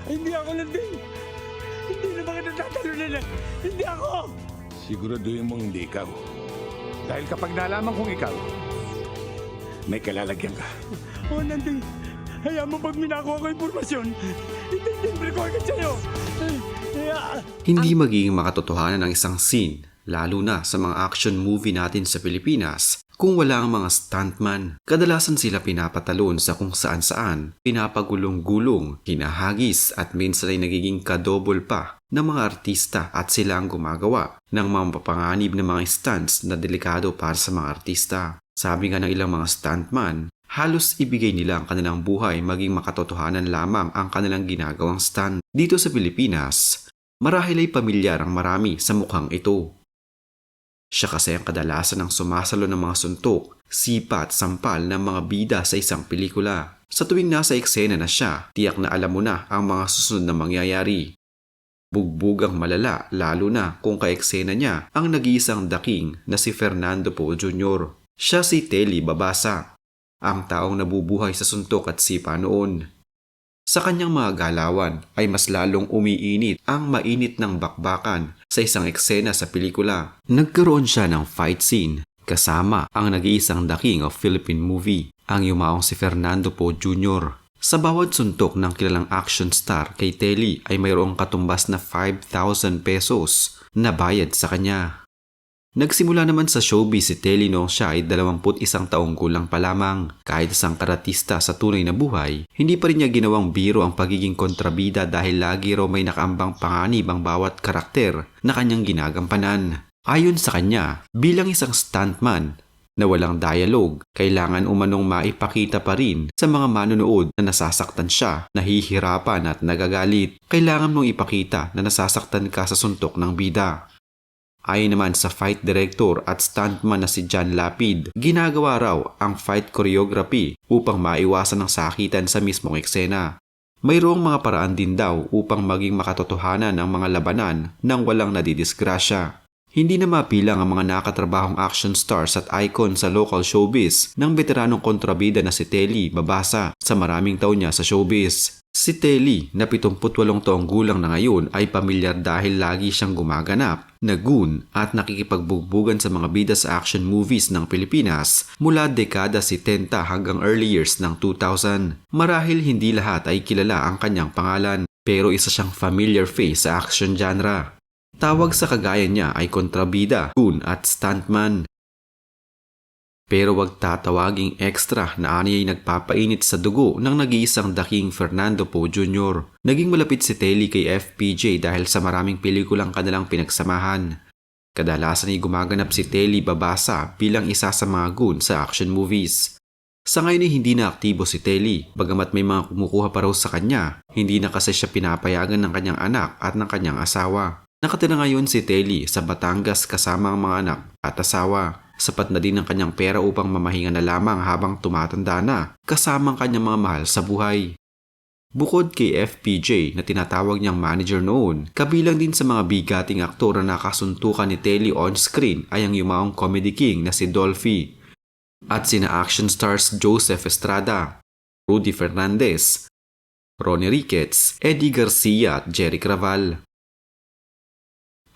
Hindi ako landing! Hindi na mga natatalunan na! Hindi ako! Siguraduhin mong hindi ikaw. Dahil kapag nalaman kong ikaw, may kalalagyan ka. Oh, landing! Hayaan mo pag minakuha ko impormasyon, itindimbre ko agad sa'yo! Hindi magiging makatotohanan ang isang scene, lalo na sa mga action movie natin sa Pilipinas, kung wala ang mga stuntman. Kadalasan sila pinapatalon sa kung saan-saan, pinapagulong-gulong, hinahagis at minsan ay nagiging kadobol pa ng mga artista at sila ang gumagawa ng mga mapapanganib na mga stunts na delikado para sa mga artista. Sabi nga ng ilang mga stuntman, halos ibigay nila ang kanilang buhay maging makatotohanan lamang ang kanilang ginagawang stunt. Dito sa Pilipinas, marahil ay pamilyar ang marami sa mukhang ito. Siya kasi ang kadalasan ng sumasalo ng mga suntok, sipa at sampal ng mga bida sa isang pelikula. Sa tuwing nasa eksena na siya, tiyak na alam mo na ang mga susunod na mangyayari. Bugbog ang malala lalo na kung ka-eksena niya ang nag-iisang daking na si Fernando Poe Jr. Siya si Telly Babasa, ang taong nabubuhay sa suntok at sipa noon. Sa kanyang mga galawan ay mas lalong umiinit ang mainit ng bakbakan sa isang eksena sa pelikula. Nagkaroon siya ng fight scene kasama ang nag-iisang daking of Philippine movie, ang yumaong si Fernando Poe Jr. Sa bawat suntok ng kilalang action star kay Telly ay mayroong katumbas na 5,000 pesos na bayad sa kanya. Nagsimula naman sa showbiz si Telly noong siya ay 21 taong gulang pa lamang. Kahit isang karatista sa tunay na buhay, hindi pa rin niya ginawang biro ang pagiging kontrabida dahil lagi raw may nakaambang panganib ang bawat karakter na kanyang ginagampanan. Ayon sa kanya, bilang isang stuntman na walang dialogue, kailangan umanong maipakita pa rin sa mga manonood na nasasaktan siya, nahihirapan at nagagalit. Kailangan mong ipakita na nasasaktan ka sa suntok ng bida. Ayon naman sa fight director at stuntman na si John Lapid, ginagawa raw ang fight choreography upang maiwasan ang sakitan sa mismong eksena. Mayroong mga paraan din daw upang maging makatotohanan ang mga labanan nang walang nadidisgrasya. Hindi na mapilang ang mga nakatrabahong action stars at icon sa local showbiz ng veteranong kontrabida na si Telly Babasa sa maraming taon niya sa showbiz. Si Telly na 78 taong gulang na ngayon ay pamilyar dahil lagi siyang gumaganap, nagun at nakikipagbugbugan sa mga bida sa action movies ng Pilipinas mula dekada 70 hanggang early years ng 2000. Marahil hindi lahat ay kilala ang kanyang pangalan pero isa siyang familiar face sa action genre. Tawag sa kagaya niya ay kontrabida, gun at stuntman. Pero wag tatawaging extra na ani ay nagpapainit sa dugo ng nag-iisang daking Fernando Poe Jr. Naging malapit si Telly kay FPJ dahil sa maraming pelikulang kanilang pinagsamahan. Kadalasan ay gumaganap si Telly Babasa bilang isa sa mga gun sa action movies. Sa ngayon ay hindi na aktibo si Telly, bagamat may mga kumukuha pa raw sa kanya, hindi na kasi siya pinapayagan ng kanyang anak at ng kanyang asawa. Nakatira ngayon si Telly sa Batangas kasama ang mga anak at asawa. Sapat na din ang kanyang pera upang mamahinga na lamang habang tumatanda na kasama ang kanyang mga mahal sa buhay. Bukod kay FPJ na tinatawag niyang manager noon, kabilang din sa mga bigating aktor na nakasuntukan ni Telly on-screen ay ang yumaong comedy king na si Dolphy at sina action stars Joseph Estrada, Rudy Fernandez, Ronnie Ricketts, Eddie Garcia at Jerry Craval.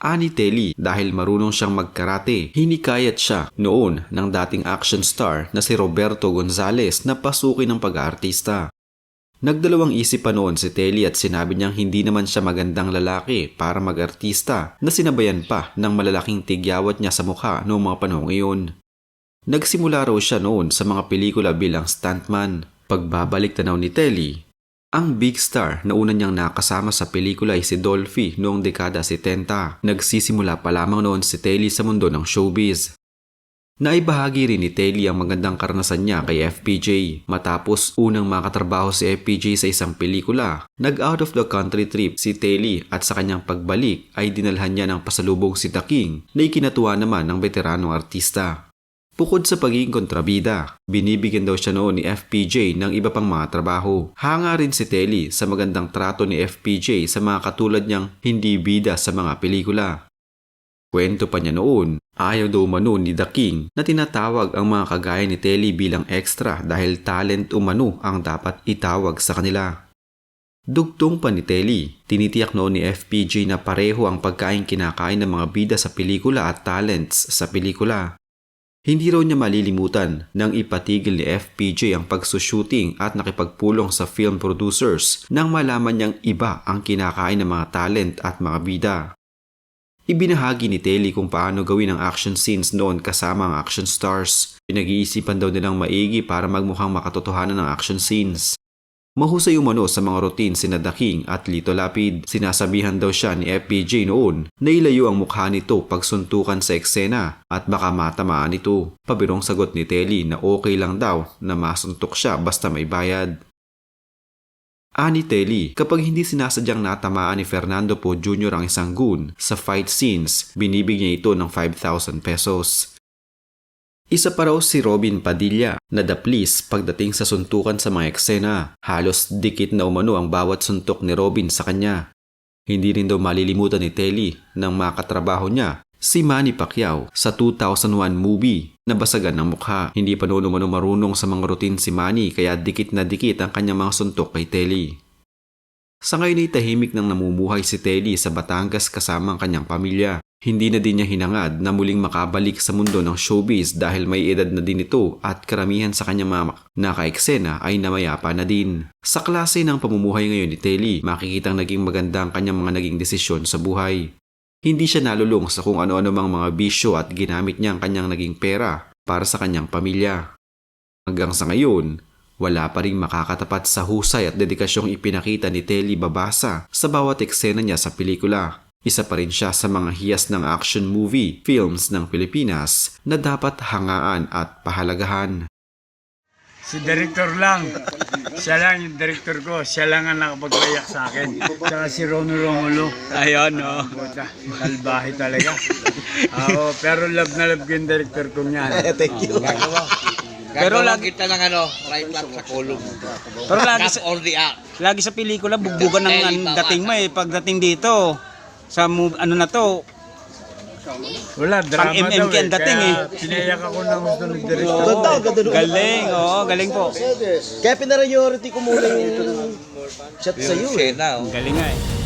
Ani Telly dahil marunong siyang magkarate, hinikayat siya noon ng dating action star na si Roberto Gonzales na pasukin ng pag-aartista. Nagdalawang isip pa noon si Telly at sinabi niyang hindi naman siya magandang lalaki para mag-artista na sinabayan pa ng malalaking tigyawat niya sa mukha noong mga panahong iyon. Nagsimula raw siya noon sa mga pelikula bilang stuntman. Pagbabalik tanaw ni Telly, ang big star na una niyang nakasama sa pelikula ay si Dolphy noong dekada 70. Nagsisimula pa lamang noon si Telly sa mundo ng showbiz. Naibahagi rin ni Telly ang magandang karanasan niya kay FPJ. Matapos unang makatrabaho si FPJ sa isang pelikula, nag-out of the country trip si Telly at sa kanyang pagbalik ay dinalhan niya ng pasalubong si The King na ikinatuwa naman ng veteranong artista. Bukod sa pagiging kontrabida, binibigyan daw siya noon ni FPJ ng iba pang mga trabaho. Hanga rin si Telly sa magandang trato ni FPJ sa mga katulad niyang hindi bida sa mga pelikula. Kwento pa niya noon, ayaw daw umano ni The King na tinatawag ang mga kagaya ni Telly bilang extra dahil talent umano ang dapat itawag sa kanila. Dugtong pa ni Telly, tinitiyak noon ni FPJ na pareho ang pagkain kinakain ng mga bida sa pelikula at talents sa pelikula. Hindi raw niya malilimutan nang ipatigil ni FPJ ang pagsushooting at nakipagpulong sa film producers nang malaman niyang iba ang kinakain ng mga talent at mga bida. Ibinahagi ni Telly kung paano gawin ang action scenes noon kasama ang action stars. Pinag-iisipan daw nilang maigi para magmukhang makatotohanan ng action scenes. Mahusay umano sa mga routine sina The King at Lito Lapid. Sinasabihan daw siya ni FPJ noon na ilayo ang mukha nito pag suntukan sa eksena at baka matamaan ito. Pabirong sagot ni Telly na okay lang daw na masuntok siya basta may bayad. Ani Telly, kapag hindi sinasadyang natamaan ni Fernando Poe Jr. ang isang goon sa fight scenes, binibigyan ito ng 5,000 pesos. Isa pa raw si Robin Padilla na daplis pagdating sa suntukan sa mga eksena. Halos dikit na umano ang bawat suntok ni Robin sa kanya. Hindi rin daw malilimutan ni Telly nang makatrabaho niya si Manny Pacquiao sa 2001 movie na Basagan ng Mukha. Hindi pa noon umano marunong sa mga routine si Manny kaya dikit na dikit ang kanyang mga suntok kay Telly. Sa ngayon ay tahimik nang namumuhay si Telly sa Batangas kasama ang kanyang pamilya. Hindi na din niya hinangad na muling makabalik sa mundo ng showbiz dahil may edad na din ito at karamihan sa kanyang mga nakaeksena ay namayapa na din. Sa klase ng pamumuhay ngayon ni Telly, makikitang naging maganda ang kanyang mga naging desisyon sa buhay. Hindi siya nalulong sa kung ano-ano mang mga bisyo at ginamit niya ang kanyang naging pera para sa kanyang pamilya. Hanggang sa ngayon, wala pa ring makakatapat sa husay at dedikasyong ipinakita ni Telly Babasa sa bawat eksena niya sa pelikula. Isa pa rin siya sa mga hiyas ng action movie films ng Pilipinas na dapat hangaan at pahalagahan. Si director lang. Siya lang yung director ko. Siya lang ang nakapagpayak sa akin. Saka si Romulo. Ayun, no. Puta, kalbahe talaga. Pero love na love ko yung director ko niyan. Thank you. Pero Pero kita ng right lap sa kulong. Pero lagi Cut sa, all the act. lagi sa pelikula, bugbugan ng dating mo eh. Pagdating dito, sa ano na to, Wala, drama Pang daw MMK ang dating Kaya pinayak ako ng gusto ng director. galing, galing po. Kaya pinariority ko muna yung shot sa iyo. Sena, oh. Galing nga eh.